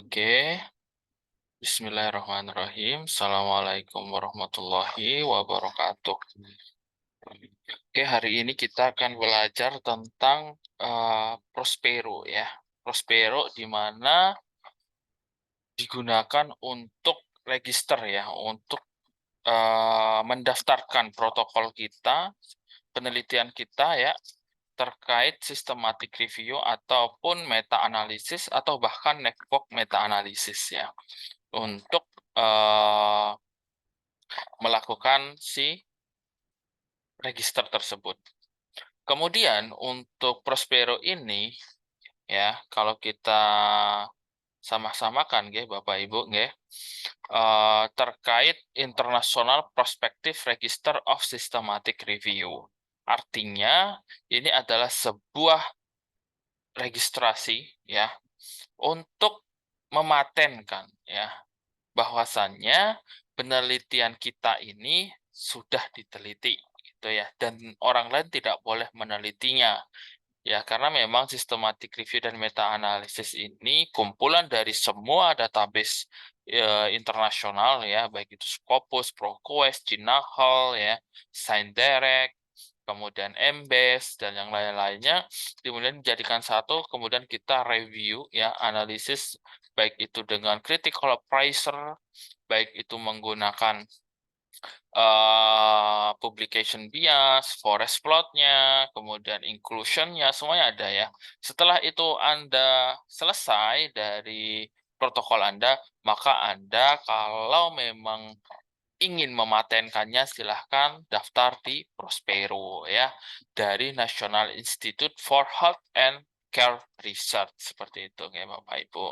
Oke, Bismillahirrahmanirrahim. Assalamualaikum warahmatullahi wabarakatuh. Oke, hari ini kita akan belajar tentang Prospero ya. Prospero di mana digunakan untuk register ya, untuk mendaftarkan protokol kita, penelitian kita ya, terkait systematic review ataupun meta-analisis atau bahkan network meta-analisis ya, untuk eh, melakukan si register tersebut. Kemudian untuk Prospero ini ya, kalau kita sama-samakan nggih Bapak Ibu nggih, terkait International Prospective Register of Systematic Review. Artinya ini adalah sebuah registrasi ya untuk mematenkan ya bahwasannya penelitian kita ini sudah diteliti gitu ya, dan orang lain tidak boleh menelitinya ya, karena memang systematic review dan meta analisis ini kumpulan dari semua database internasional ya, baik itu Scopus, ProQuest, Jinahal ya, ScienDirect, kemudian Embase dan yang lain-lainnya, kemudian dijadikan satu, kemudian kita review ya, analisis baik itu dengan critical appraiser, baik itu menggunakan publication bias, forest plotnya, kemudian inclusionnya, semuanya ada ya. Setelah itu Anda selesai dari protokol Anda, maka Anda kalau memang ingin mematenkannya silahkan daftar di Prospero ya, dari National Institute for Health and Care Research, seperti itu ya Bapak Ibu.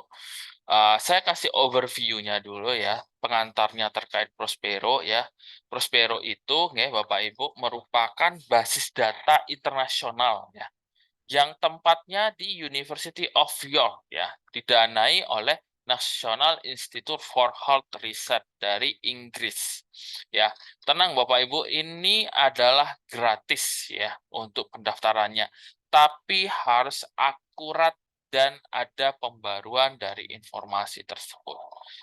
Saya kasih overview-nya dulu ya, pengantarnya terkait Prospero ya. Prospero itu ya Bapak Ibu merupakan basis data internasional ya, yang tempatnya di University of York ya, didanai oleh National Institute for Health Research dari Inggris. Ya, tenang Bapak Ibu, ini adalah gratis ya untuk pendaftarannya, tapi harus akurat dan ada pembaruan dari informasi tersebut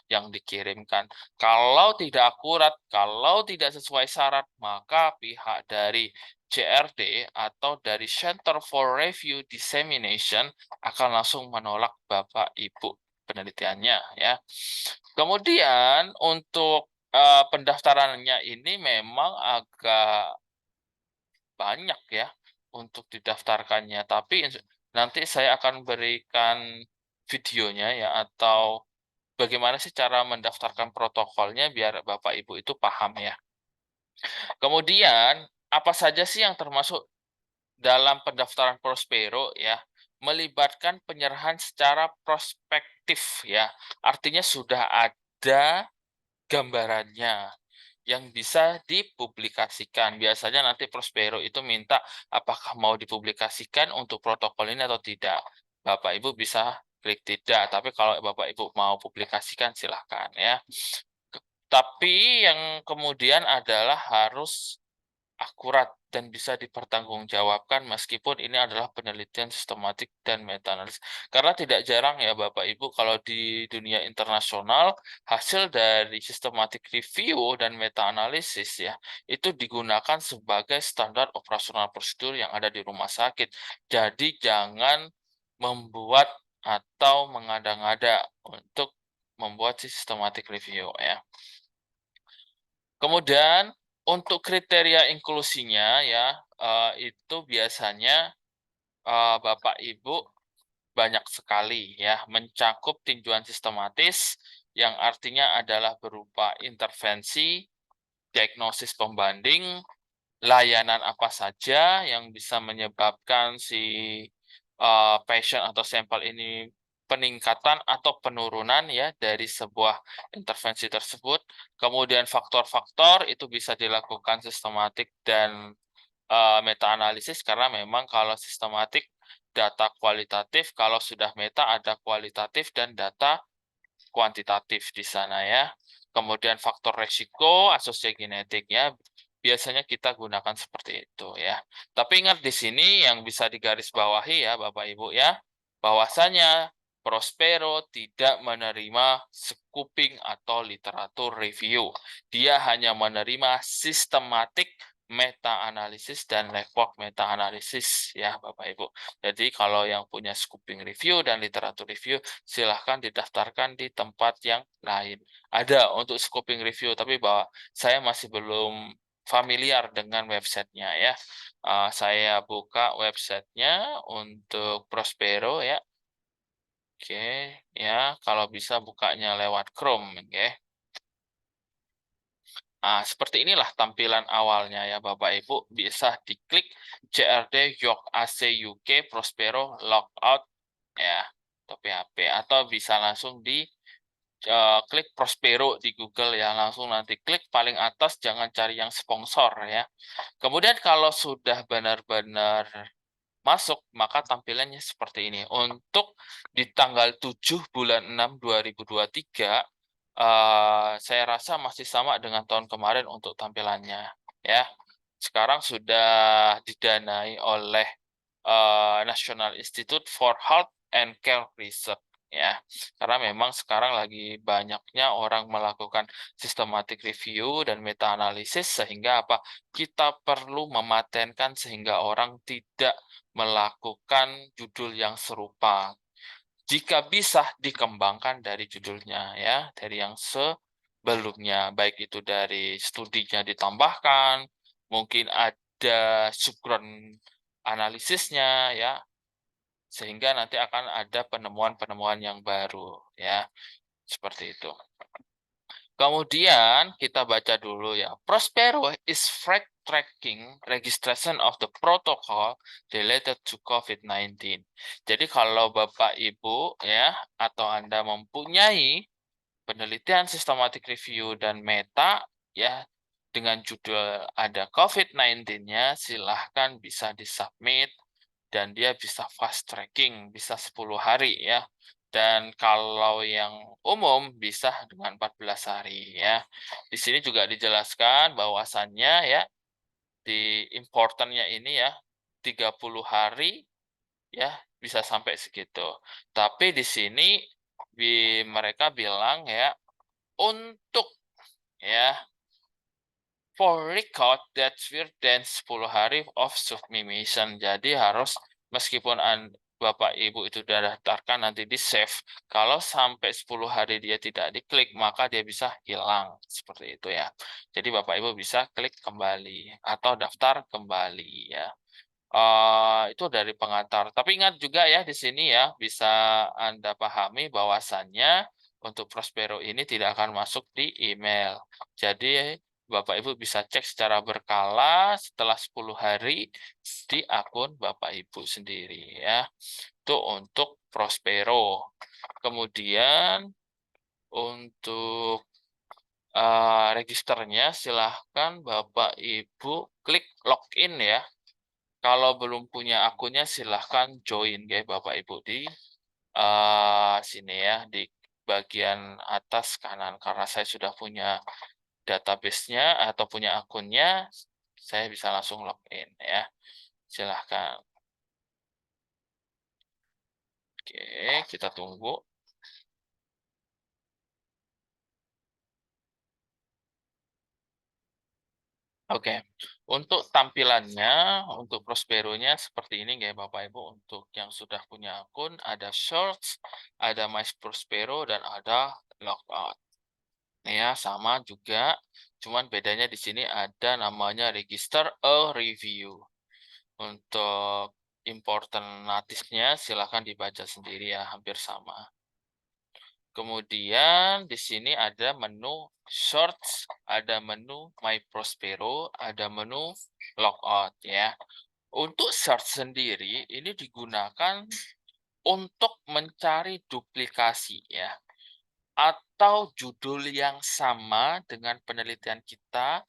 yang dikirimkan. Kalau tidak akurat, kalau tidak sesuai syarat, maka pihak dari CRD atau dari Center for Review Dissemination akan langsung menolak Bapak Ibu penelitiannya ya. Kemudian untuk pendaftarannya ini memang agak banyak ya untuk didaftarkannya, tapi nanti saya akan berikan videonya ya, atau bagaimana sih cara mendaftarkan protokolnya biar Bapak Ibu itu paham ya. Kemudian apa saja sih yang termasuk dalam pendaftaran Prospero ya? Melibatkan penyerahan secara prospektif ya. Artinya sudah ada gambarannya yang bisa dipublikasikan. Biasanya nanti Prospero itu minta apakah mau dipublikasikan untuk protokol ini atau tidak. Bapak Ibu bisa klik tidak, tapi kalau Bapak Ibu mau publikasikan silahkan ya. Tapi yang kemudian adalah harus akurat dan bisa dipertanggungjawabkan meskipun ini adalah penelitian sistematik dan meta-analisis. Karena tidak jarang ya Bapak Ibu, kalau di dunia internasional hasil dari systematic review dan meta-analisis ya, itu digunakan sebagai standar operasional prosedur yang ada di rumah sakit. Jadi jangan membuat atau mengada-ngada untuk membuat systematic review ya. Kemudian untuk kriteria inklusinya ya, itu biasanya Bapak Ibu banyak sekali ya, mencakup tinjauan sistematis yang artinya adalah berupa intervensi, diagnosis pembanding, layanan apa saja yang bisa menyebabkan si patient atau sampel ini peningkatan atau penurunan ya dari sebuah intervensi tersebut. Kemudian faktor-faktor itu bisa dilakukan sistematik dan meta-analisis, karena memang kalau sistematik data kualitatif, kalau sudah meta ada kualitatif dan data kuantitatif di sana ya. Kemudian faktor resiko, asosiasi genetik ya, biasanya kita gunakan seperti itu ya. Tapi ingat di sini yang bisa digarisbawahi ya Bapak Ibu ya, bahwasanya Prospero tidak menerima scooping atau literatur review. Dia hanya menerima sistematik meta-analisis dan report meta-analisis ya Bapak Ibu. Jadi kalau yang punya scooping review dan literatur review silahkan didaftarkan di tempat yang lain. Ada untuk scooping review, tapi bahwa saya masih belum familiar dengan websitenya ya. Saya buka websitenya untuk Prospero ya. Oke, ya kalau bisa bukanya lewat Chrome, oke. Seperti inilah tampilan awalnya ya Bapak Ibu. Bisa diklik CRD York AC UK Prospero Logout ya atau PHP, atau bisa langsung di klik Prospero di Google ya, langsung nanti klik paling atas, jangan cari yang sponsor ya. Kemudian kalau sudah benar-benar masuk, maka tampilannya seperti ini. Untuk di tanggal 7 bulan 6 2023, saya rasa masih sama dengan tahun kemarin untuk tampilannya. Ya, sekarang sudah didanai oleh National Institute for Health and Care Research. Ya, karena memang sekarang lagi banyaknya orang melakukan systematic review dan meta-analisis, sehingga apa? Kita perlu mematenkan sehingga orang tidak melakukan judul yang serupa. Jika bisa dikembangkan dari judulnya ya, dari yang sebelumnya, baik itu dari studinya ditambahkan, mungkin ada subground analisisnya ya, sehingga nanti akan ada penemuan-penemuan yang baru ya, seperti itu. Kemudian kita baca dulu ya. Prospero is fact tracking registration of the protocol related to COVID-19. Jadi kalau Bapak Ibu ya atau Anda mempunyai penelitian systematic review dan meta ya dengan judul ada COVID-19-nya, silahkan bisa disubmit dan dia bisa fast tracking, bisa 10 hari ya. Dan kalau yang umum bisa dengan 14 hari ya. Di sini juga dijelaskan bahwasannya ya di importantnya ini ya 30 hari ya bisa sampai segitu. Tapi di sini mereka bilang ya untuk ya for record that's within 10 hari of submission. Jadi harus meskipun Bapak Ibu itu sudah daftarkan nanti di save, kalau sampai 10 hari dia tidak diklik maka dia bisa hilang seperti itu ya. Jadi Bapak Ibu bisa klik kembali atau daftar kembali ya. Itu dari pengantar. Tapi ingat juga ya di sini ya bisa Anda pahami bahwasannya untuk Prospero ini tidak akan masuk di email. Jadi Bapak Ibu bisa cek secara berkala setelah 10 hari di akun Bapak Ibu sendiri ya. Itu untuk Prospero. Kemudian untuk registernya silahkan Bapak Ibu klik login ya. Kalau belum punya akunnya silahkan join ya Bapak Ibu di sini ya di bagian atas kanan, karena saya sudah punya database-nya atau punya akunnya, saya bisa langsung login ya. Silahkan. Oke, kita tunggu. Oke, untuk tampilannya, untuk Prospero-nya seperti ini ya Bapak Ibu. Untuk yang sudah punya akun, ada Shorts, ada My Prospero, dan ada Logout. Ya, sama juga, cuman bedanya di sini ada namanya Register a Review. Untuk important notice-nya silahkan dibaca sendiri ya, hampir sama. Kemudian di sini ada menu Shorts, ada menu My Prospero, ada menu Logout ya. Untuk search sendiri ini digunakan untuk mencari duplikasi ya, atau judul yang sama dengan penelitian kita,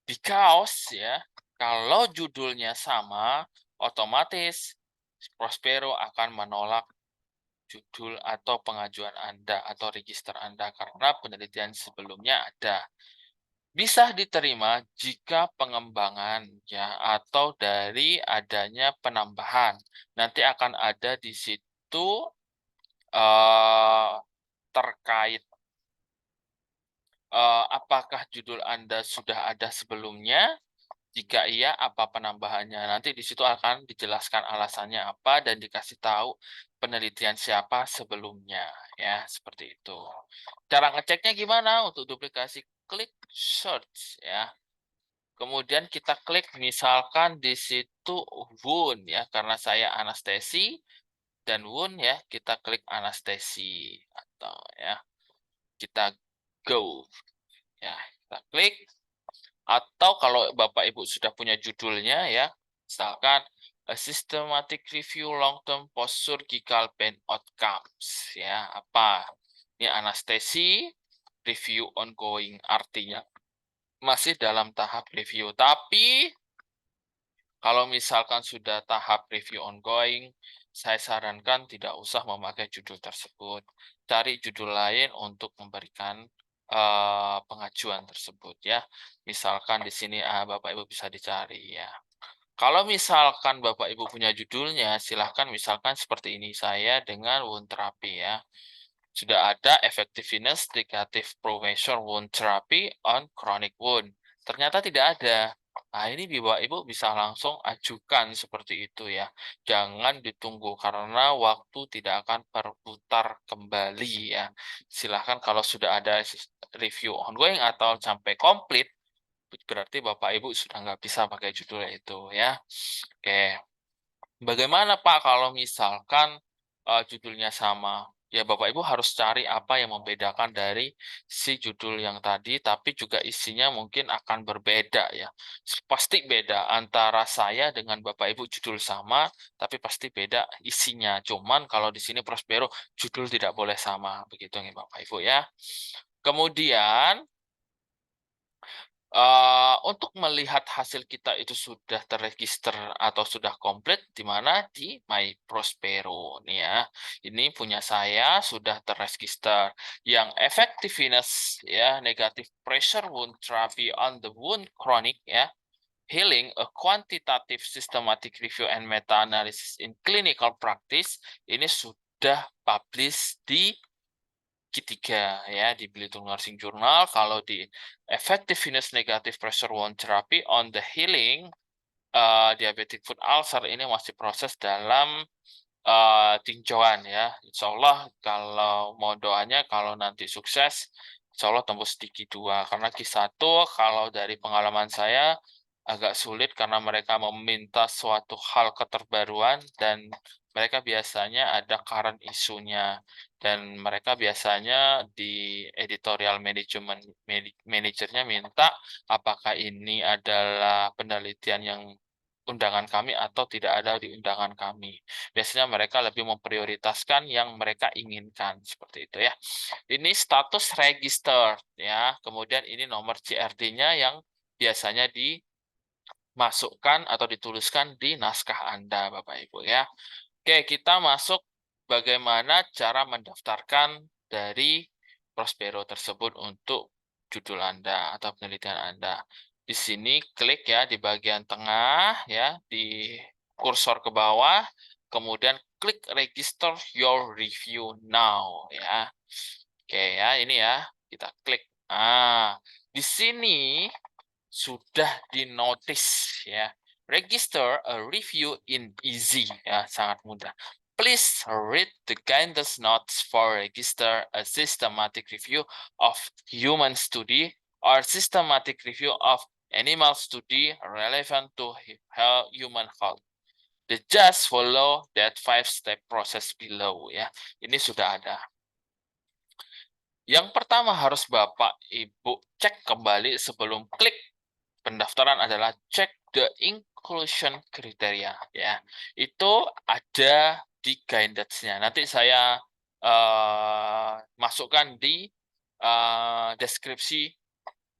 because ya kalau judulnya sama otomatis Prospero akan menolak judul atau pengajuan Anda atau register Anda karena penelitian sebelumnya ada. Bisa diterima jika pengembangan ya atau dari adanya penambahan. Nanti akan ada di situ terkait apakah judul Anda sudah ada sebelumnya? Jika iya, apa penambahannya? Nanti di situ akan dijelaskan alasannya apa dan dikasih tahu penelitian siapa sebelumnya, ya, seperti itu. Cara ngeceknya gimana? Untuk duplikasi, klik search, ya. Kemudian kita klik misalkan di situ Wound, ya, karena saya anestesi dan Wound, ya, kita klik anestesi atau ya, kita go, ya, kita klik. Atau kalau Bapak Ibu sudah punya judulnya ya, misalkan A Systematic Review Long-Term Post-Surgical Pain Outcomes, ya, apa? Ini anestesi, review ongoing, artinya masih dalam tahap review. Tapi kalau misalkan sudah tahap review ongoing, saya sarankan tidak usah memakai judul tersebut. Cari judul lain untuk memberikan pengajuan tersebut ya. Misalkan di sini Bapak Ibu bisa dicari ya. Kalau misalkan Bapak Ibu punya judulnya, silahkan misalkan seperti ini saya dengan wound therapy ya. Sudah ada effectiveness negative prevention wound therapy on chronic wound. Ternyata tidak ada. Nah, ini Bapak Ibu bisa langsung ajukan seperti itu ya. Jangan ditunggu karena waktu tidak akan berputar kembali ya. Silahkan kalau sudah ada review ongoing atau sampai komplit, berarti Bapak Ibu sudah nggak bisa pakai judul itu ya. Oke. Bagaimana Pak kalau misalkan judulnya sama? Ya Bapak Ibu harus cari apa yang membedakan dari si judul yang tadi, tapi juga isinya mungkin akan berbeda ya. Pasti beda antara saya dengan Bapak Ibu judul sama, tapi pasti beda isinya. Cuman kalau di sini Prospero judul tidak boleh sama, begitu nih Bapak Ibu ya. Kemudian untuk melihat hasil kita itu sudah terregister atau sudah komplit di mana di My Prospero nih ya. Ini punya saya sudah terregister. Yang effectiveness ya, negative pressure wound therapy on the wound chronic ya. Healing a quantitative systematic review and meta-analysis in clinical practice ini sudah publish di Q3 ya di Belitung Nursing Journal. Kalau di Effectiveness Negative Pressure Wound Therapy on the Healing Diabetic Foot Ulcer ini masih proses dalam tinjauan ya. Insya Allah kalau mau doanya kalau nanti sukses, insya Allah tembus di Q2. Karena Q1 kalau dari pengalaman saya agak sulit karena mereka meminta suatu hal keterbaruan dan mereka biasanya ada current isunya dan mereka biasanya di editorial management manajernya minta apakah ini adalah penelitian yang undangan kami atau tidak ada di undangan kami. Biasanya mereka lebih memprioritaskan yang mereka inginkan seperti itu ya. Ini status register ya. Kemudian ini nomor CRD-nya yang biasanya dimasukkan atau dituliskan di naskah Anda Bapak Ibu ya. Oke, kita masuk bagaimana cara mendaftarkan dari Prospero tersebut untuk judul Anda atau penelitian Anda. Di sini klik ya di bagian tengah ya di kursor ke bawah, kemudian klik register your review now ya. Oke ya, ini ya kita klik. Di sini sudah dinotis ya. Register a review in easy ya, sangat mudah. Please read the guidance notes for register a systematic review of human study or systematic review of animal study relevant to human health. Just follow that 5-step process below ya. Ini sudah ada. Yang pertama harus Bapak Ibu cek kembali sebelum klik pendaftaran adalah cek the inclusion criteria ya. Itu ada di guidance-nya. Nanti saya masukkan di deskripsi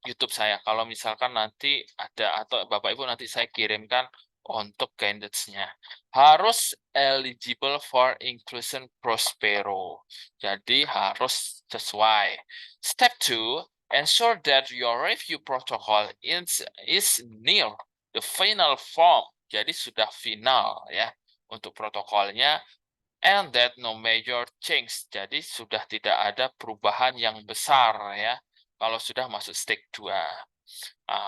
YouTube saya. Kalau misalkan nanti ada atau Bapak Ibu nanti saya kirimkan untuk guidance-nya. Harus eligible for inclusion Prospero. Jadi harus sesuai. Step 2, ensure that your review protocol is near the final form. Jadi sudah final ya untuk protokolnya. and that no major change. Jadi sudah tidak ada perubahan yang besar ya kalau sudah masuk stage 2.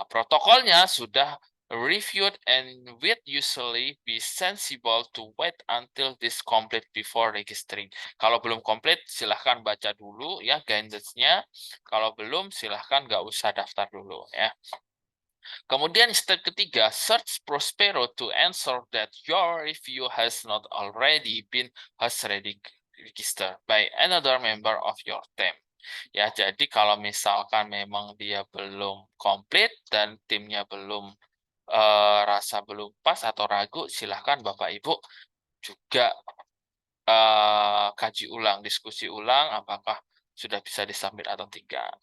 Protokolnya sudah reviewed and would usually be sensible to wait until this complete before registering. Kalau belum komplit, silahkan baca dulu ya guidance-nya. Kalau belum, silahkan nggak usah daftar dulu ya. Kemudian step ketiga, search Prospero to ensure that your review has not already been registered by another member of your team. Ya, jadi kalau misalkan memang dia belum komplit dan timnya belum rasa belum pas atau ragu, silahkan Bapak Ibu juga kaji ulang, diskusi ulang apakah sudah bisa disubmit atau tidak.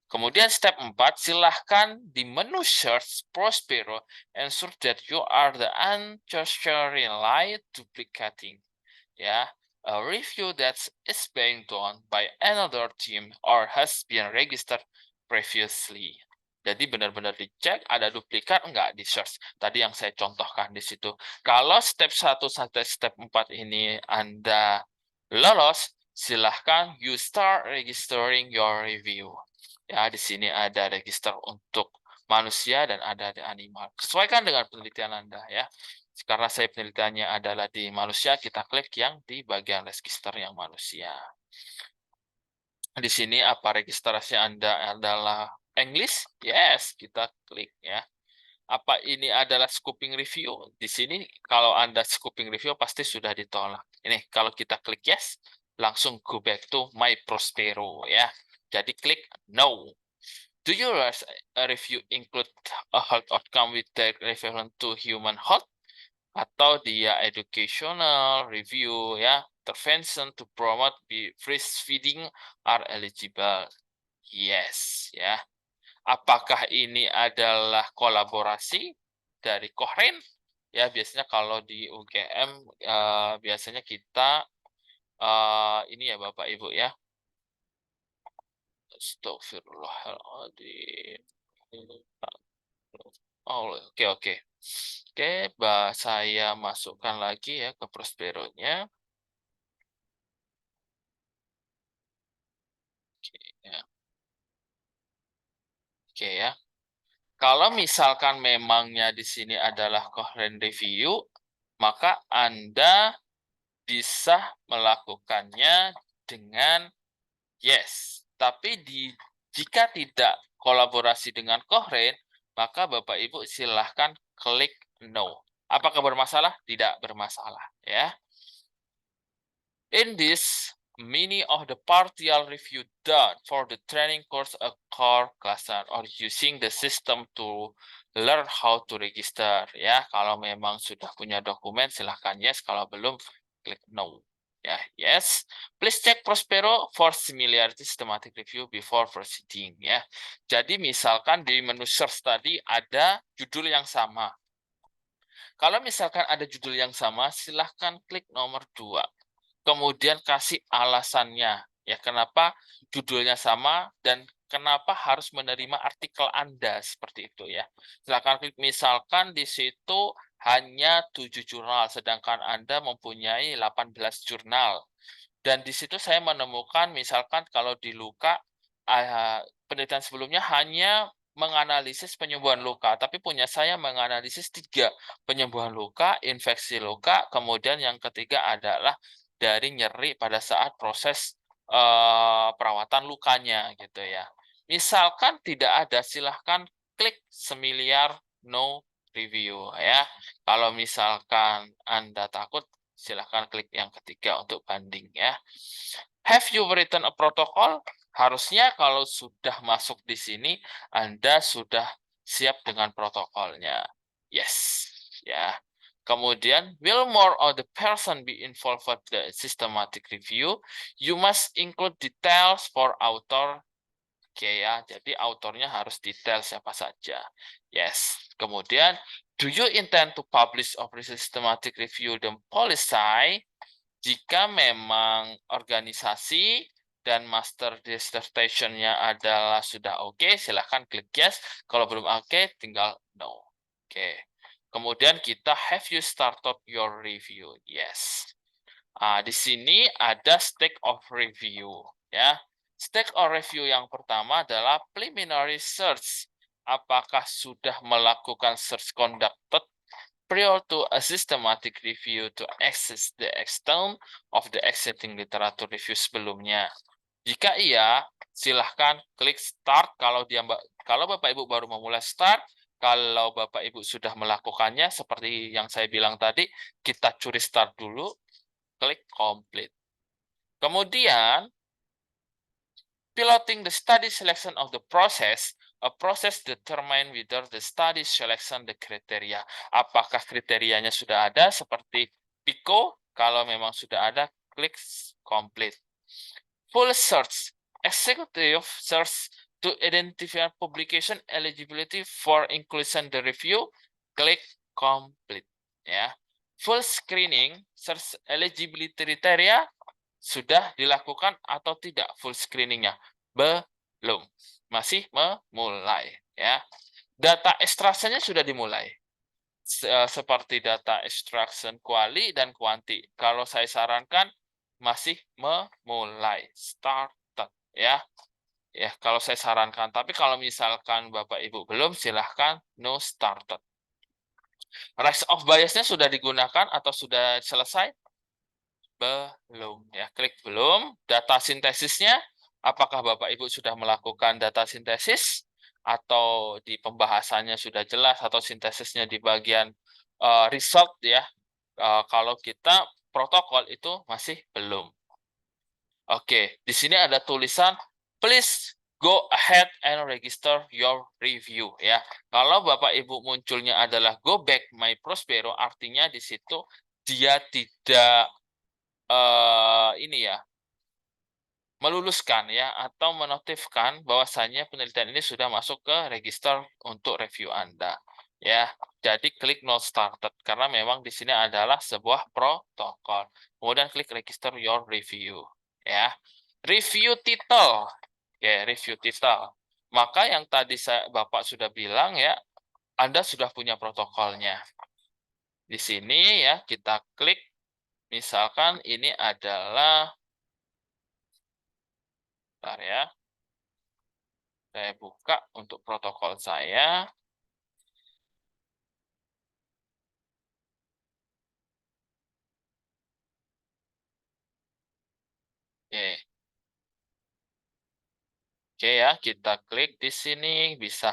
Kemudian step 4, silahkan di menu search Prospero, ensure that you are the unnecessarily duplicating. Ya, a review that is being done by another team or has been registered previously. Jadi benar-benar dicek ada duplikat enggak di search. Tadi yang saya contohkan di situ. Kalau step 1 sampai step 4 ini Anda lolos, silahkan you start registering your review. Ya, di sini ada register untuk manusia dan ada di animal. Sesuaikan dengan penelitian Anda ya. Karena saya penelitiannya adalah di manusia, kita klik yang di bagian register yang manusia. Di sini apa registrasi Anda adalah English? Yes, kita klik ya. Apa ini adalah scoping review? Di sini kalau Anda scoping review pasti sudah ditolak. Ini kalau kita klik yes, langsung go back to my Prospero ya. Jadi klik no. Do your review include a health outcome with direct relevant to human health? Atau dia educational review ya, intervention to promote breastfeeding are eligible? Yes ya. Apakah ini adalah kolaborasi dari Kohren? Ya, biasanya kalau di UGM biasanya kita ini ya Bapak Ibu ya. Astagfirullahaladzim. Oh, oke oke. Oke, saya masukkan lagi ya ke Prospero-nya. Oke ya. Oke ya. Kalau misalkan memangnya di sini adalah coherent review, maka Anda bisa melakukannya dengan yes. Tapi jika tidak kolaborasi dengan coherent, maka Bapak Ibu silahkan klik no. Apakah bermasalah? Tidak bermasalah ya. In this, many of the partial review done for the training course a core cluster or using the system to learn how to register. Ya, kalau memang sudah punya dokumen silahkan yes, kalau belum klik no. Ya, yes. Please check Prospero for similarity systematic review before proceeding. Ya, jadi misalkan di menu search tadi ada judul yang sama. Kalau misalkan ada judul yang sama, silahkan klik nomor 2. Kemudian kasih alasannya. Ya, kenapa judulnya sama dan kenapa harus menerima artikel Anda seperti itu ya. Silakan klik misalkan di situ hanya 7 jurnal sedangkan Anda mempunyai 18 jurnal. Dan di situ saya menemukan misalkan kalau di luka penelitian sebelumnya hanya menganalisis penyembuhan luka, tapi punya saya menganalisis 3 penyembuhan luka, infeksi luka, kemudian yang ketiga adalah dari nyeri pada saat proses perawatan lukanya gitu ya. Misalkan tidak ada, silahkan klik semiliar no review ya. Kalau misalkan Anda takut, silahkan klik yang ketiga untuk banding ya. Have you written a protocol? Harusnya kalau sudah masuk di sini, Anda sudah siap dengan protokolnya. Yes, ya. Kemudian, will more of the person be involved with the systematic review? You must include details for author. Oke ya, jadi autornya harus detail siapa saja. Yes. Kemudian, do you intend to publish of systematic review the policy? Jika memang organisasi dan master dissertation-nya adalah sudah oke, silahkan klik yes. Kalau belum oke, tinggal no. Oke. Kemudian kita have you started your review? Yes. Di sini ada stage of review, ya. Stage of review yang pertama adalah preliminary search. Apakah sudah melakukan search conducted prior to a systematic review to access the extent of the existing literature review sebelumnya. Jika iya, silahkan klik start kalau Bapak Ibu baru memulai start. Kalau Bapak Ibu sudah melakukannya seperti yang saya bilang tadi, kita curi start dulu, klik complete. Kemudian, piloting the study selection of the process, a process determine whether the study selection the criteria. Apakah kriterianya sudah ada seperti PICO? Kalau memang sudah ada, klik complete. Full search, executive search to identify publication eligibility for inclusion the review, klik complete. Ya. Full screening, search eligibility criteria, sudah dilakukan atau tidak full screeningnya? Belum. Masih memulai. Ya. Data extraction-nya sudah dimulai. Seperti data extraction quali dan quanti. Kalau saya sarankan, masih memulai. Started. Ya. Ya, kalau saya sarankan. Tapi kalau misalkan Bapak Ibu belum, silahkan no started. Rise of bias-nya sudah digunakan atau sudah selesai? Belum, ya, klik belum. Data sintesisnya, apakah Bapak Ibu sudah melakukan data sintesis atau di pembahasannya sudah jelas atau sintesisnya di bagian result ya. Kalau kita protokol itu masih belum. Oke, di sini ada tulisan please go ahead and register your review ya. Kalau Bapak Ibu munculnya adalah go back my Prospero, artinya di situ dia tidak ini ya, meluluskan ya atau menotifkan bahwasannya penelitian ini sudah masuk ke register untuk review Anda. Ya, jadi klik not started karena memang di sini adalah sebuah protokol. Kemudian klik register your review. Ya, review title. Ya, review title. Maka yang tadi Bapak sudah bilang ya, Anda sudah punya protokolnya. Di sini ya kita klik. Misalkan ini adalah, bentar ya, saya buka untuk protokol saya. Oke. Oke ya, kita klik di sini, bisa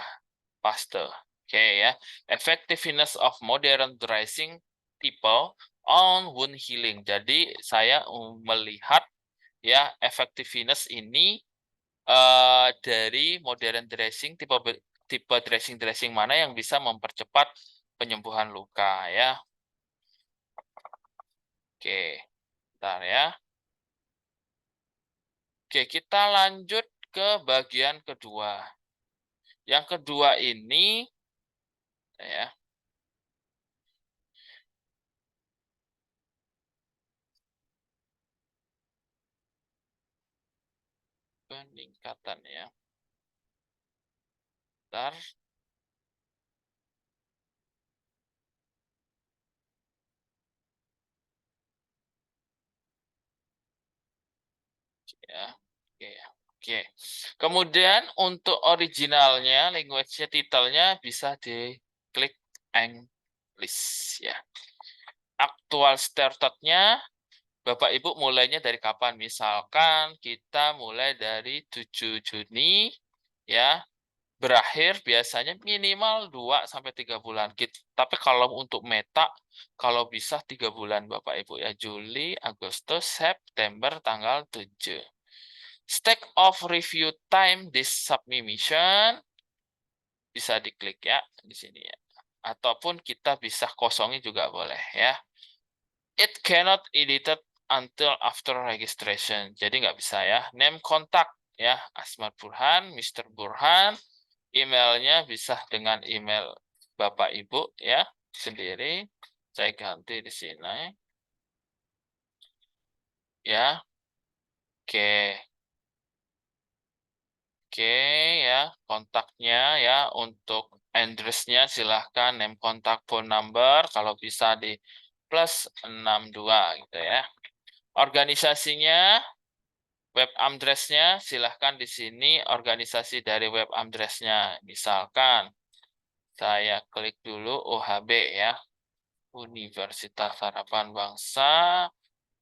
paste. Oke ya, effectiveness of modern dressing people on wound healing. Jadi saya melihat ya effectiveness ini dari modern dressing, tipe dressing mana yang bisa mempercepat penyembuhan luka ya. Oke, bentar ya. Oke, kita lanjut ke bagian kedua. Yang kedua ini ya, peningkatan ya. Bentar. Ya. Oke ya. Oke. Kemudian untuk originalnya, language-nya, titelnya bisa diklik English ya. Aktual startnya Bapak Ibu mulainya dari kapan? Misalkan kita mulai dari 7 Juni ya. Berakhir biasanya minimal 2 sampai 3 bulan. Tapi kalau untuk meta, kalau bisa 3 bulan Bapak Ibu ya. Juli, Agustus, September tanggal 7. Stack of review time this submission bisa diklik ya di sini ya. Ataupun kita bisa kosongi juga boleh ya. It cannot edited until after registration. Jadi nggak bisa ya. Name contact ya, Asmar Burhan, Mr. Burhan. Emailnya bisa dengan email Bapak Ibu ya sendiri. Saya ganti di sini. Ya. Oke. Oke ya, kontaknya ya untuk address-nya silahkan name kontak phone number kalau bisa di +62 gitu ya. Organisasinya, web address-nya, silahkan di sini organisasi dari web address-nya. Misalkan, saya klik dulu OHB ya, Universitas Harapan Bangsa.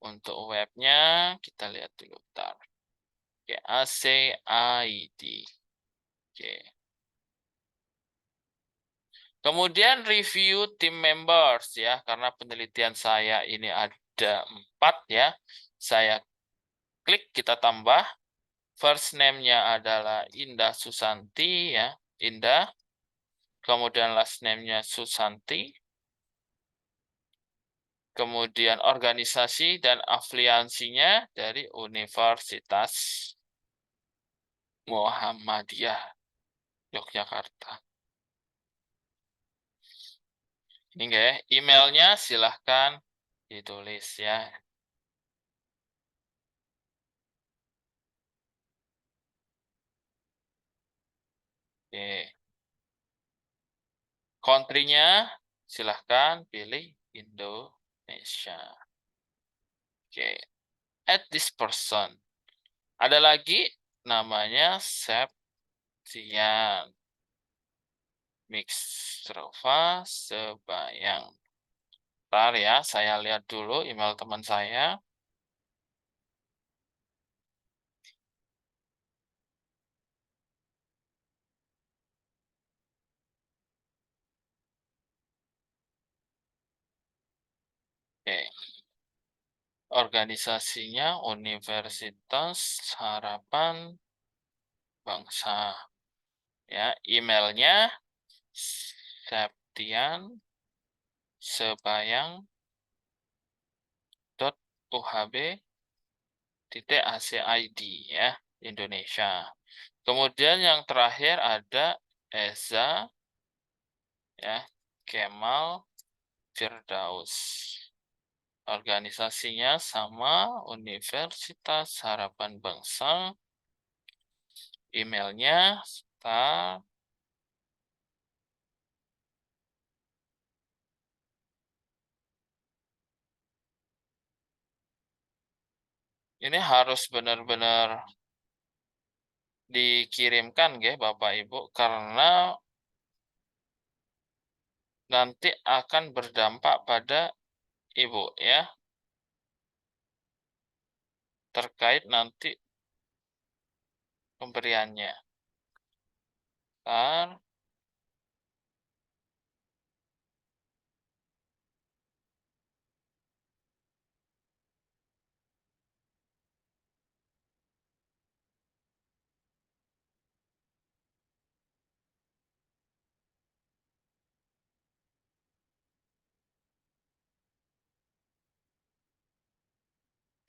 Untuk webnya, kita lihat dulu. Bentar. Oke, ACID. Oke. Kemudian review team members ya, karena penelitian saya ini ada 4 ya. Saya klik, kita tambah. First name-nya adalah Indah Susanti ya, Indah. Kemudian last name-nya Susanti. Kemudian organisasi dan afiliasinya dari Universitas Muhammadiyah Yogyakarta. Ini enggak ya, emailnya silahkan ditulis ya. Oke. Country-nya silahkan pilih Indonesia. Oke. Add this person. Ada lagi namanya Septian. Mix Rova Sebayang. Bentar ya, saya lihat dulu email teman saya. Oke. Organisasinya Universitas Harapan Bangsa. Ya, emailnya Septian Sebayang .uhb.acid ya, Indonesia. Kemudian yang terakhir ada Eza ya, Kemal Firdaus. Organisasinya sama, Universitas Harapan Bangsa. Emailnya sebentar. Ini harus benar-benar dikirimkan ya Bapak Ibu, karena nanti akan berdampak pada Ibu ya. Terkait nanti pemberiannya. Bentar.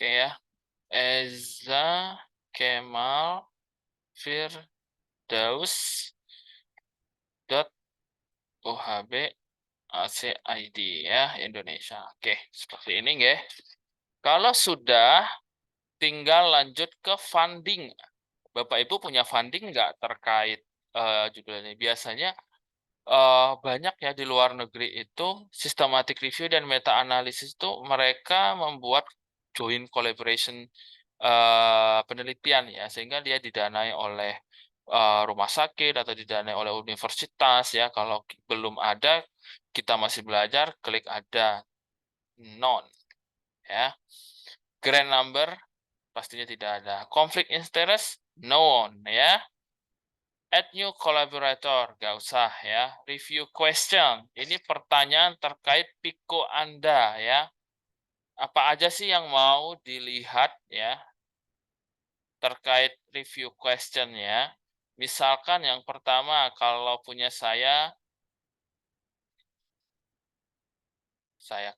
Oke ya. Eza Kemal Firdaus .uhb ACID ya, Indonesia. Oke, seperti ini ya. Kalau sudah, tinggal lanjut ke funding. Bapak Ibu punya funding nggak terkait judul ini? Biasanya banyak ya di luar negeri itu systematic review dan meta analysis itu mereka membuat joint collaboration penelitian ya, sehingga dia didanai oleh rumah sakit atau didanai oleh universitas ya. Kalau belum ada, kita masih belajar, klik ada, non ya. Grand number pastinya tidak ada. Conflict interest, no one ya. Add new collaborator, gak usah ya. Review question, ini pertanyaan terkait Pico Anda ya. Apa aja sih yang mau dilihat ya terkait review question ya. Misalkan yang pertama, kalau punya saya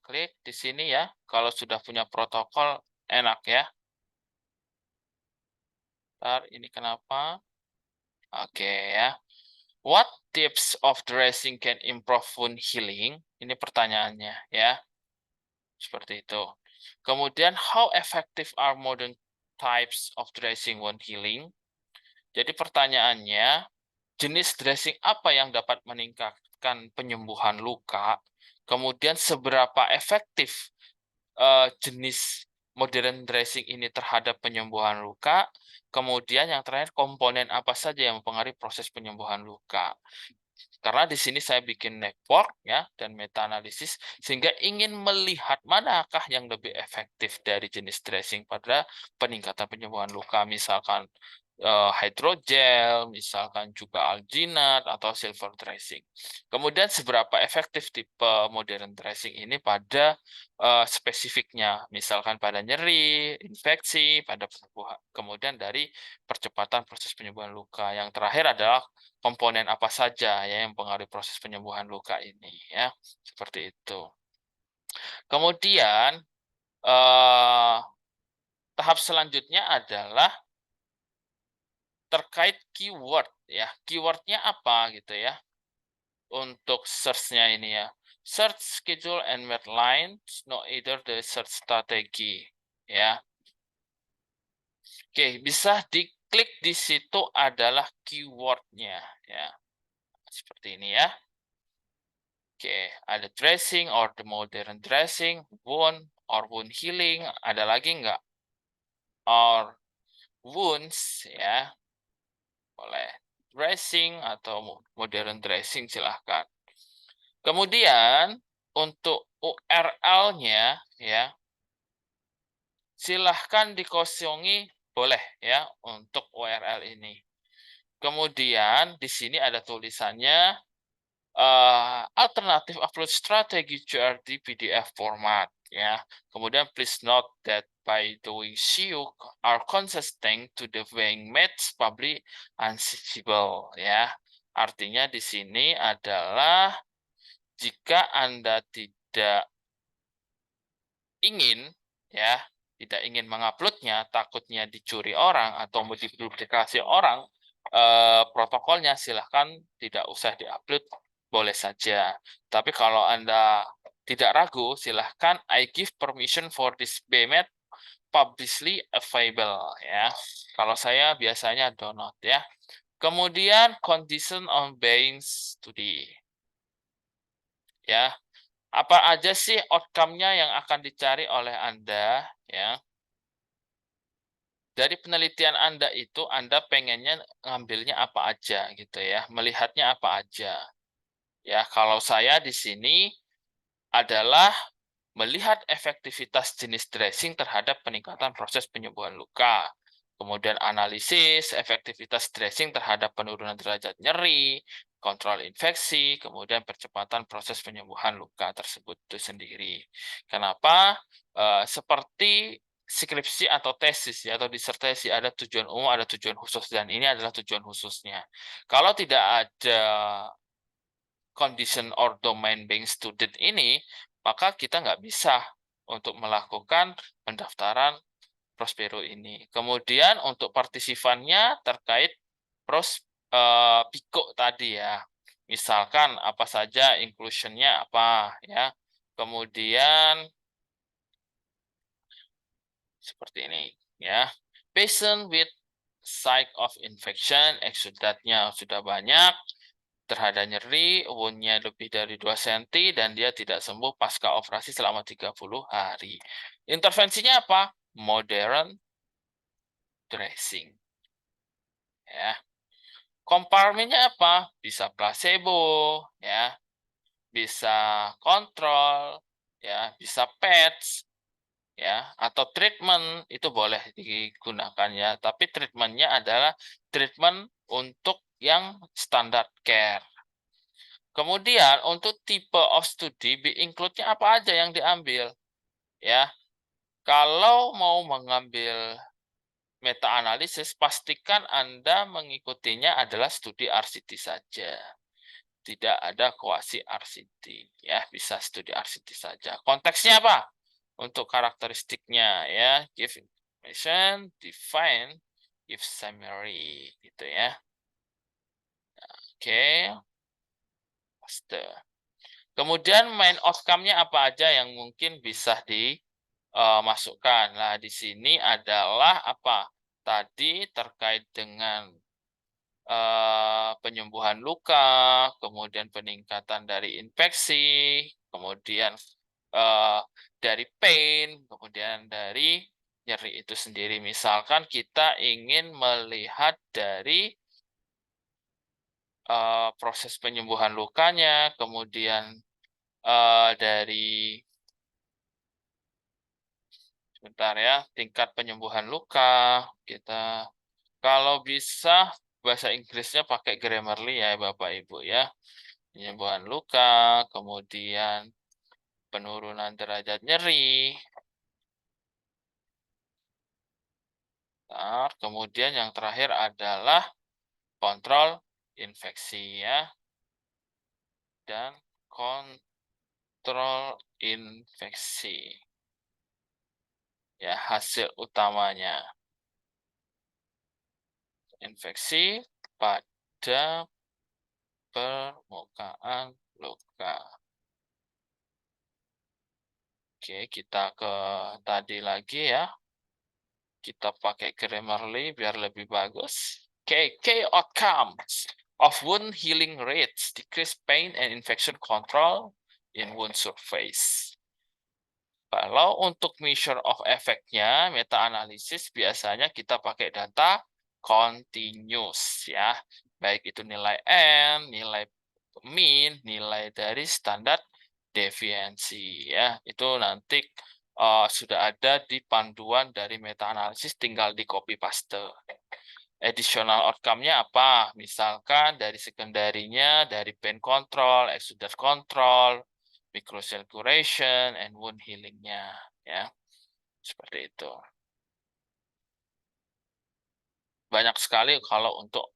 klik di sini ya. Kalau sudah punya protokol, enak ya. Ntar ini kenapa? Oke ya. What tips of dressing can improve wound healing? Ini pertanyaannya ya. Seperti itu. Kemudian, how effective are modern types of dressing wound healing? Jadi pertanyaannya, jenis dressing apa yang dapat meningkatkan penyembuhan luka? Kemudian seberapa efektif jenis modern dressing ini terhadap penyembuhan luka. Kemudian yang terakhir, komponen apa saja yang mempengaruhi proses penyembuhan luka. Karena di sini saya bikin network ya dan meta-analisis sehingga ingin melihat manakah yang lebih efektif dari jenis dressing pada peningkatan penyembuhan luka, misalkan hydrogel, misalkan juga alginat atau silver dressing. Kemudian seberapa efektif tipe modern dressing ini pada spesifiknya, misalkan pada nyeri, infeksi, pada penyembuhan. Kemudian dari percepatan proses penyembuhan luka. Yang terakhir adalah komponen apa saja ya yang mempengaruhi proses penyembuhan luka ini ya, seperti itu. Kemudian tahap selanjutnya adalah terkait keyword ya. Keywordnya apa gitu ya untuk search-nya ini ya. Search, schedule, and map lines, no either the search strategy ya. Oke, bisa diklik di situ adalah keywordnya ya. Seperti ini ya. Oke, ada dressing or the modern dressing, wound or wound healing, ada lagi nggak? Or wounds ya, boleh dressing atau modern dressing silahkan. Kemudian untuk URL-nya ya, silahkan dikosongi boleh ya untuk URL ini. Kemudian di sini ada tulisannya alternative upload strategy GRD PDF format ya. Kemudian please note that by doing so are consistent to the weighing match public unsearchable ya. Artinya di sini adalah jika Anda tidak ingin ya, tidak ingin menguploadnya, takutnya dicuri orang atau modifikasi orang, protokolnya silahkan tidak usah diupload, boleh saja. Tapi kalau Anda tidak ragu, silahkan I give permission for this payment publicly available ya. Kalau saya biasanya download ya. Kemudian condition on buying study ya. Apa aja sih outcome-nya yang akan dicari oleh Anda ya? Dari penelitian Anda itu Anda pengennya ngambilnya apa aja gitu ya, melihatnya apa aja. Ya, kalau saya di sini adalah melihat efektivitas jenis dressing terhadap peningkatan proses penyembuhan luka. Kemudian analisis efektivitas dressing terhadap penurunan derajat nyeri, kontrol infeksi, kemudian percepatan proses penyembuhan luka tersebut itu sendiri. Kenapa? Seperti skripsi atau tesis ya atau disertasi ada tujuan umum, ada tujuan khusus dan ini adalah tujuan khususnya. Kalau tidak ada condition or domain being student ini, maka kita nggak bisa untuk melakukan pendaftaran Prospero ini. Kemudian untuk partisipannya terkait Pico tadi ya. Misalkan apa saja inclusion-nya apa ya. Kemudian seperti ini ya. Patient with site of infection, exudatnya sudah banyak, terhadap nyeri, wound-nya lebih dari 2 cm, dan dia tidak sembuh pasca operasi selama 30 hari. Intervensinya apa? Modern dressing. Ya. Komparmennya apa? Bisa placebo, ya, bisa kontrol, ya, bisa patch, ya, atau treatment itu boleh digunakan ya. Tapi treatmentnya adalah treatment untuk yang standard care. Kemudian untuk tipe of study, include-nya apa aja yang diambil? Ya, kalau mau mengambil meta-analisis, pastikan Anda mengikutinya adalah studi RCT saja. Tidak ada kuasi RCT. Ya, bisa studi RCT saja. Konteksnya apa? Untuk karakteristiknya, ya, give information, define, give summary, gitu ya. Oke. Kemudian main outcome-nya apa aja yang mungkin bisa dimasukkan. Nah, di sini adalah apa? Tadi terkait dengan penyembuhan luka, kemudian peningkatan dari infeksi, kemudian dari pain, kemudian dari nyeri itu sendiri. Misalkan kita ingin melihat dari proses penyembuhan lukanya, kemudian dari sebentar ya, tingkat penyembuhan luka. Kita kalau bisa bahasa Inggrisnya pakai Grammarly ya Bapak Ibu ya. Penyembuhan luka, kemudian penurunan derajat nyeri. Nah, kemudian yang terakhir adalah kontrol infeksi ya. Dan kontrol infeksi. Ya, hasil utamanya. Infeksi pada permukaan luka. Oke, kita ke tadi lagi ya. Kita pakai Grammarly biar lebih bagus. Oke, key outcomes of wound healing rates, decrease pain and infection control in wound surface. Kalau untuk measure of effect-nya, meta-analisis biasanya kita pakai data continuous ya. Baik itu nilai N, nilai mean, nilai dari standar deviansi ya. Itu nanti sudah ada di panduan dari meta-analisis, tinggal di copy paste. Additional outcome-nya apa? Misalkan dari sekundarinya, dari pain control, exudate control, microcirculation, and wound healing-nya. Ya, seperti itu. Banyak sekali kalau untuk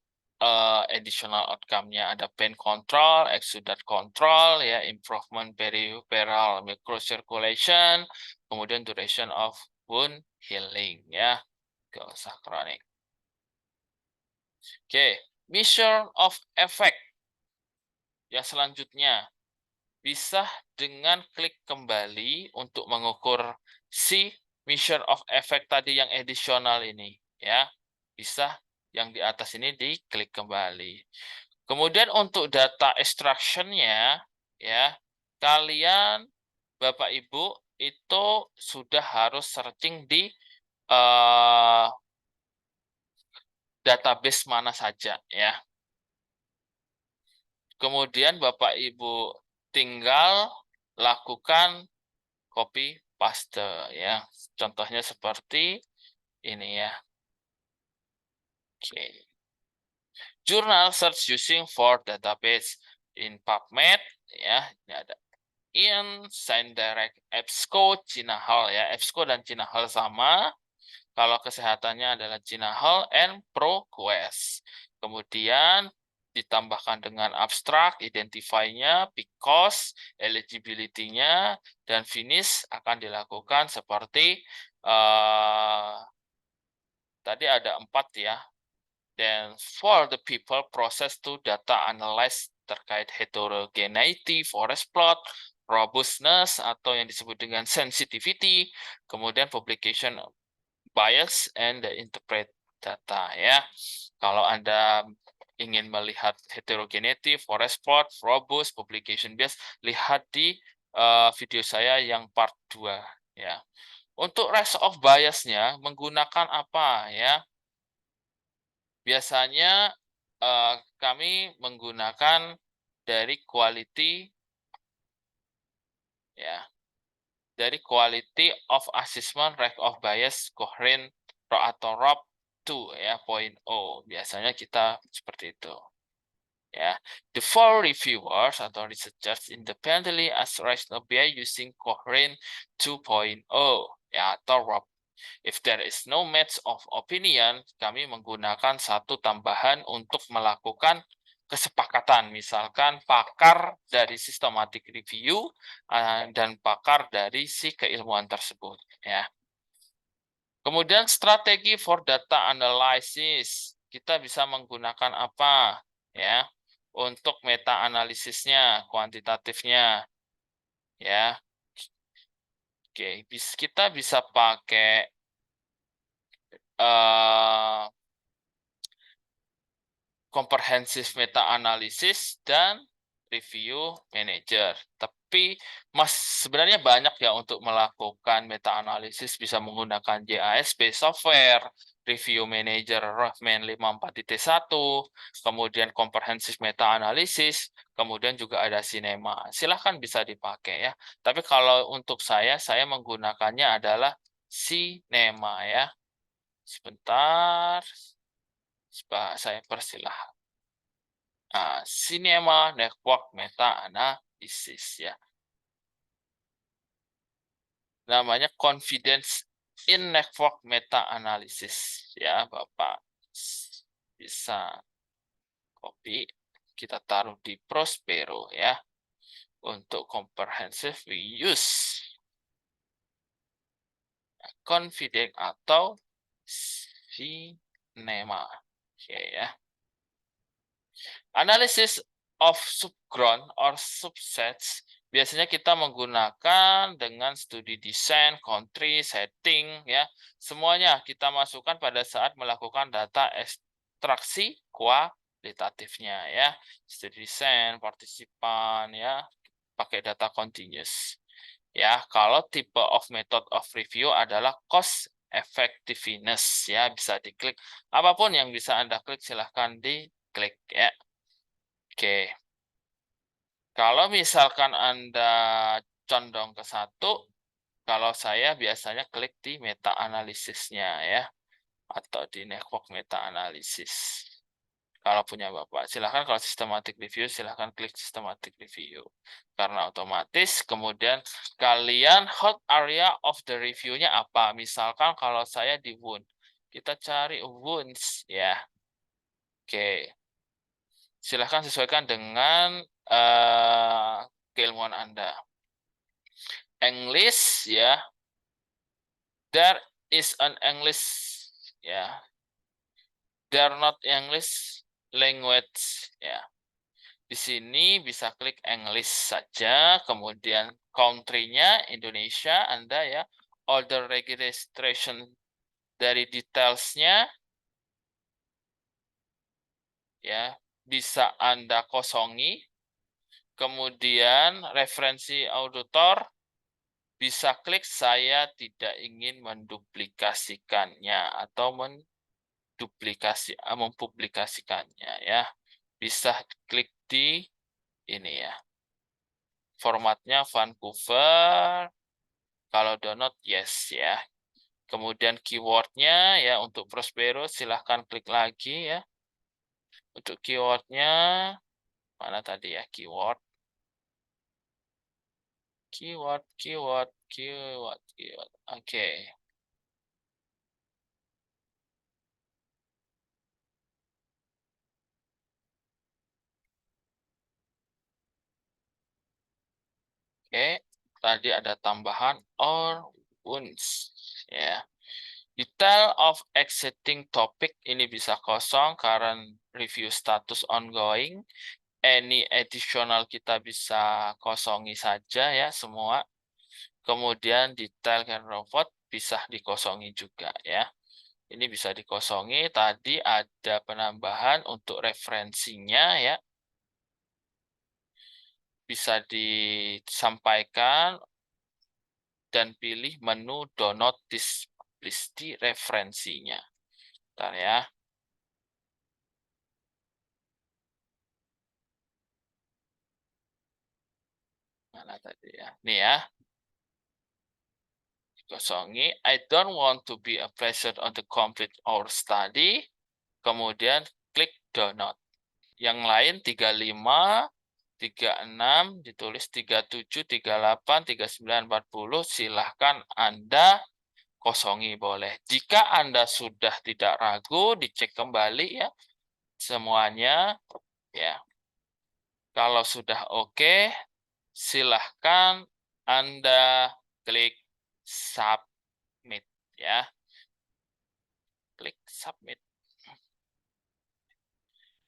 additional outcome-nya. Ada pain control, exudate control, ya, improvement peripheral microcirculation, kemudian duration of wound healing. Ya, gak usah kronik. Oke, measure of effect. Yang selanjutnya, bisa dengan klik kembali untuk mengukur si measure of effect tadi yang additional ini. Ya, bisa yang di atas ini diklik kembali. Kemudian untuk data extraction-nya, ya, kalian, Bapak Ibu, itu sudah harus searching di database mana saja, ya. Kemudian Bapak Ibu tinggal lakukan copy paste ya. Contohnya seperti ini ya. Oke. Journal search using for database in PubMed ya. Ini ada in ScienDirect, EBSCO, ChinaHal ya. EBSCO dan ChinaHal sama. Kalau kesehatannya adalah ChinaHal and ProQuest. Kemudian ditambahkan dengan abstrak, identify-nya, because, eligibility-nya, dan finish akan dilakukan seperti tadi ada 4 ya. Dan for the people, process to data analyze terkait heterogeneity, forest plot, robustness, atau yang disebut dengan sensitivity, kemudian publication bias, and the interpret data ya. Kalau Anda ingin melihat heterogeneity, forest plot, robust, publication bias, lihat di video saya yang part 2 ya. Untuk rest of bias-nya menggunakan apa ya? Biasanya kami menggunakan dari quality ya. Dari quality of assessment rate of bias coherent atau ROP 2 ya, point O. Biasanya kita seperti itu. Ya, the four reviewers atau researchers independently assess bias using coherent 2.0 ya atau ROP. If there is no match of opinion, kami menggunakan satu tambahan untuk melakukan kesepakatan. Misalkan pakar dari systematic review dan pakar dari si keilmuan tersebut. Ya. Kemudian strategi for data analysis. Kita bisa menggunakan apa? Ya, untuk meta analisisnya, kuantitatifnya. Ya. Oke, kita bisa pakai comprehensive meta-analysis dan review manager. Tapi sebenarnya banyak ya untuk melakukan meta-analisis, bisa menggunakan JASP software, Review Manager Rahman 54.1, kemudian Comprehensive Meta-Analysis, kemudian juga ada Cinema. Silahkan bisa dipakai ya. Tapi kalau untuk saya menggunakannya adalah Cinema ya. Sebentar, saya persilahkan. Cinema Network Meta-Analysis ya. Namanya Confidence in Network Meta-Analysis ya, Bapak bisa copy, kita taruh di Prospero ya. Untuk comprehensive we use Confident atau Cinema. Oke ya. Analysis of subground or subsets biasanya kita menggunakan dengan studi desain, country, setting, ya. Semuanya kita masukkan pada saat melakukan data ekstraksi kualitatifnya, ya. Studi desain, partisipan, ya, pakai data continuous. Ya, kalau tipe of method of review adalah cost effectiveness, ya, bisa diklik. Apapun yang bisa Anda klik, silahkan diklik, ya. Oke. Kalau misalkan Anda condong ke satu, kalau saya biasanya klik di meta-analisisnya ya, atau di network meta-analisis. Kalau punya Bapak, silahkan kalau systematic review, silahkan klik systematic review. Karena otomatis kemudian kalian hot area of the review-nya apa. Misalkan kalau saya di wound, kita cari wounds ya. Oke. Silahkan sesuaikan dengan keilmuan Anda. English ya. There is an English ya. There not English language ya. Di sini bisa klik English saja, kemudian country-nya Indonesia Anda ya. Order registration dari details-nya ya, bisa Anda kosongi. Kemudian referensi auditor bisa klik saya tidak ingin menduplikasikannya atau mempublikasikannya ya. Bisa klik di ini ya. Formatnya Vancouver. Kalau download yes ya. Kemudian keywordnya ya untuk Prospero silahkan klik lagi ya. Untuk keywordnya mana tadi ya keyword. Keyword. Oke. Oke, tadi ada tambahan or wounds ya. Detail of exiting topic ini bisa kosong karena review status ongoing. Any additional kita bisa kosongi saja ya semua. Kemudian detail can robot bisa dikosongi juga ya. Ini bisa dikosongi. Tadi ada penambahan untuk referensinya ya. Bisa disampaikan dan pilih menu do not display di referensinya. Bentar ya. Mana tadi ya? Nih ya. Dikosongi. I don't want to be a present on the complete our study. Kemudian klik do not. Yang lain 35, 36, ditulis 37, 38, 39, 40. Silahkan Anda kosongi boleh. Jika Anda sudah tidak ragu, dicek kembali ya semuanya ya. Kalau sudah oke, silahkan Anda klik submit ya. Klik submit.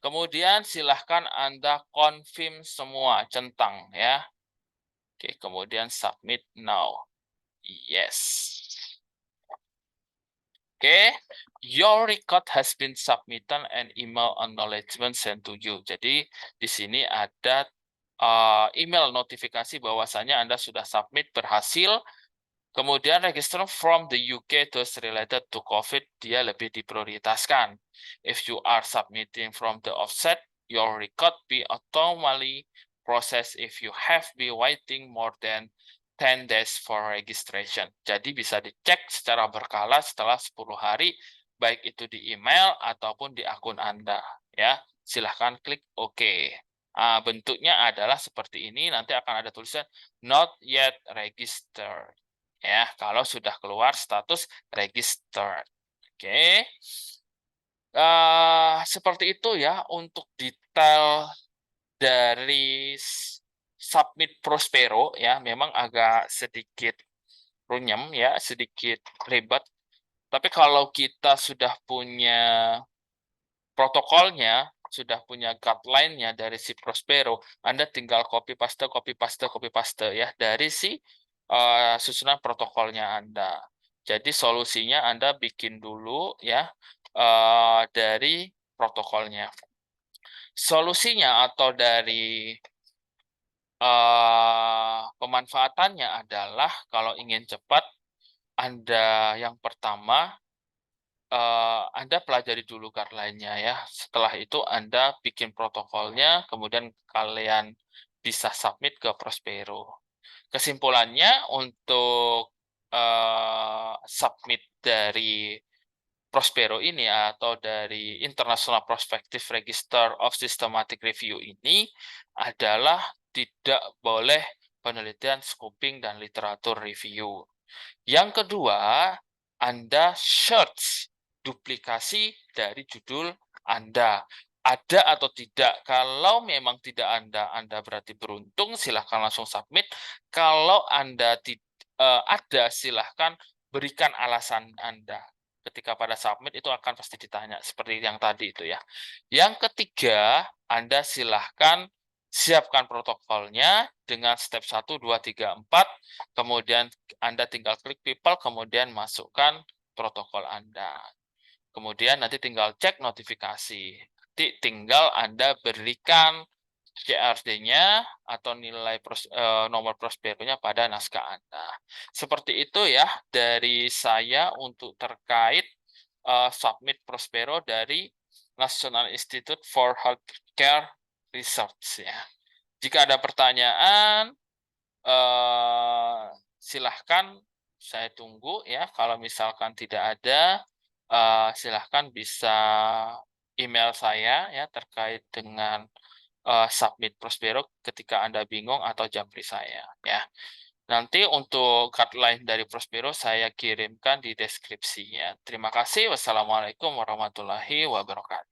Kemudian silahkan Anda confirm semua centang ya. Oke, kemudian submit now. Yes. Oke, your record has been submitted and email acknowledgement sent to you. Jadi di sini ada email notifikasi bahwasanya Anda sudah submit berhasil. Kemudian register from the UK those related to COVID, dia lebih diprioritaskan. If you are submitting from the offset, your record be automatically processed if you have been waiting more than 10 days for registration. Jadi bisa dicek secara berkala setelah 10 hari, baik itu di email ataupun di akun Anda. Ya, silahkan klik OK. Bentuknya adalah seperti ini, nanti akan ada tulisan not yet registered. Ya, kalau sudah keluar status registered. Oke. Seperti itu ya untuk detail dari submit Prospero ya, memang agak sedikit runyam ya, sedikit ribet. Tapi kalau kita sudah punya protokolnya, sudah punya guideline-nya dari si Prospero, Anda tinggal copy paste, copy paste, copy paste ya dari si susunan protokolnya Anda. Jadi solusinya Anda bikin dulu ya dari protokolnya. Solusinya atau dari pemanfaatannya adalah kalau ingin cepat, Anda yang pertama Anda pelajari dulu guideline-nya ya. Setelah itu Anda bikin protokolnya, kemudian kalian bisa submit ke Prospero. Kesimpulannya untuk submit dari Prospero ini atau dari International Prospective Register of Systematic Review ini adalah tidak boleh penelitian scoping dan literatur review. Yang kedua, Anda search duplikasi dari judul Anda. Ada atau tidak? Kalau memang tidak Anda berarti beruntung, silahkan langsung submit. Kalau Anda ada, silahkan berikan alasan Anda. Ketika pada submit itu akan pasti ditanya, seperti yang tadi itu ya. Yang ketiga, Anda silahkan siapkan protokolnya dengan step 1, 2, 3, 4, kemudian Anda tinggal klik people, kemudian masukkan protokol Anda. Kemudian nanti tinggal cek notifikasi. Nanti tinggal Anda berikan CRD-nya atau nilai nomor Prospero-nya pada naskah Anda. Seperti itu ya dari saya untuk terkait submit Prospero dari National Institute for Healthcare Research ya. Jika ada pertanyaan, silahkan saya tunggu ya. Kalau misalkan tidak ada, silahkan bisa email saya ya terkait dengan submit Prospero ketika Anda bingung atau japri saya ya. Nanti untuk guideline dari Prospero saya kirimkan di deskripsinya. Terima kasih. Wassalamualaikum warahmatullahi wabarakatuh.